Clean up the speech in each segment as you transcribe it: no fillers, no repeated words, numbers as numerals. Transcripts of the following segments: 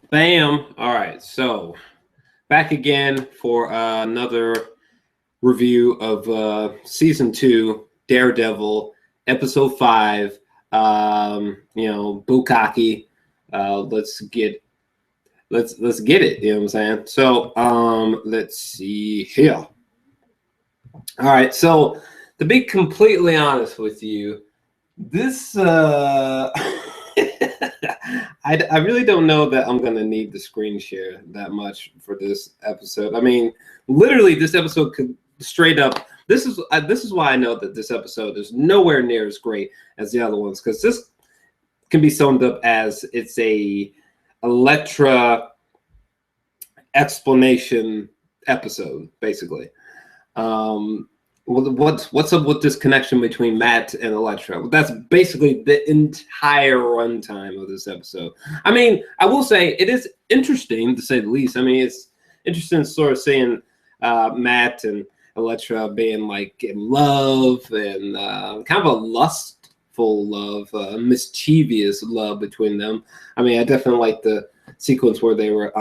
Bam. All right. So back again for another review of season 2, Daredevil, episode 5. Bukkake. Let's get let's get it. You know what I'm saying? So let's see here. All right. So to be completely honest with you, this I really don't know that I'm gonna need the screen share that much for this episode. I mean, literally, this episode could straight up. This is why I know that this episode is nowhere near as great as the other ones, because this can be summed up as it's a Elektra explanation episode, basically. What's up with this connection between Matt and Elektra? That's basically the entire runtime of this episode. I mean, I will say it is interesting, to say the least. I mean, it's interesting sort of seeing Matt and Elektra being like in love and kind of a lustful love, mischievous love between them. I mean, I definitely like the sequence where they were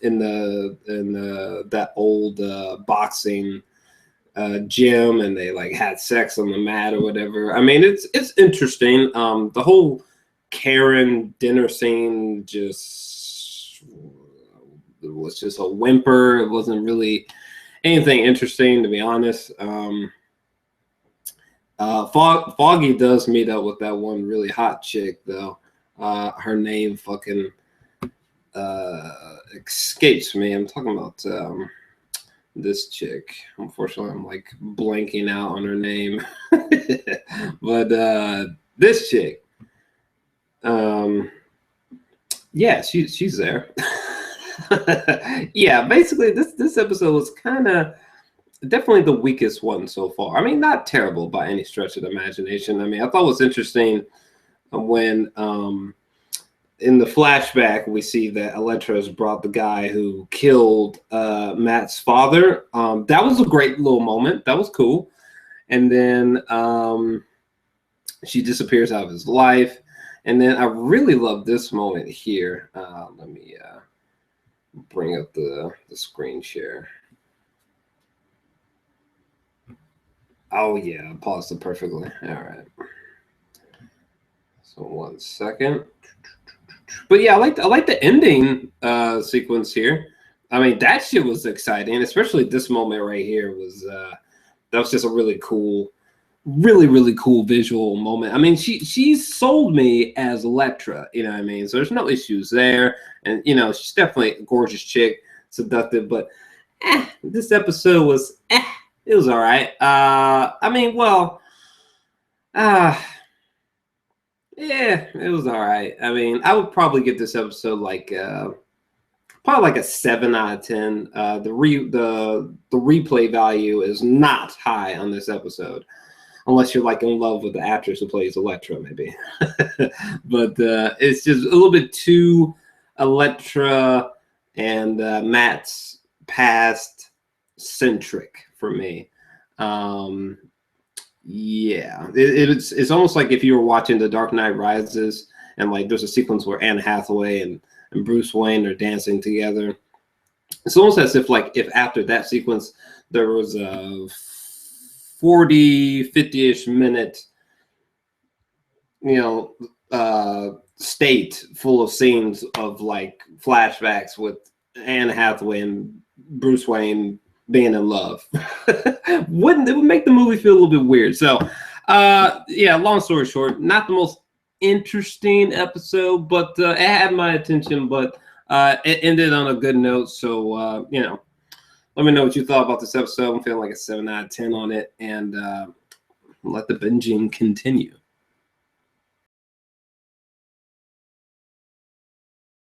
in that old boxing gym, and they like had sex on the mat or whatever. I mean, it's interesting. The whole Karen dinner scene was just a whimper. It wasn't really anything interesting, to be honest. Foggy does meet up with that one really hot chick, though. Her name fucking escapes me. I'm talking about this chick. Unfortunately, I'm like blanking out on her name. But this chick, yeah, she's there. Yeah, basically this episode was kind of definitely the weakest one so far. I mean, not terrible by any stretch of the imagination. I mean, I thought it was interesting when in the flashback, we see that Elektra has brought the guy who killed Matt's father. That was a great little moment. That was cool. And then she disappears out of his life. And then I really love this moment here. Let me bring up the screen share. Oh, yeah, I paused it perfectly. All right. So 1 second. But yeah, I like the ending sequence here. I mean, that shit was exciting, especially this moment right here was that was just a really cool, really cool visual moment. I mean, she sold me as Elektra, you know what I mean? So there's no issues there, and you know, she's definitely a gorgeous chick, seductive, but this episode was it was all right. I mean, well, yeah, it was all right. I mean, I would probably give this episode like probably like a 7 out of 10. The replay value is not high on this episode, unless you're like in love with the actress who plays Elektra, maybe. But it's just a little bit too Elektra and Matt's past centric for me. Yeah, it's almost like if you were watching The Dark Knight Rises, and like there's a sequence where Anne Hathaway and Bruce Wayne are dancing together. It's almost as if like if after that sequence there was a 50-ish minute, state full of scenes of like flashbacks with Anne Hathaway and Bruce Wayne being in love. It would make the movie feel a little bit weird. So yeah, long story short, not the most interesting episode, but it had my attention, but it ended on a good note. So let me know what you thought about this episode. I'm feeling like a 7 out of 10 on it, and let the binging continue.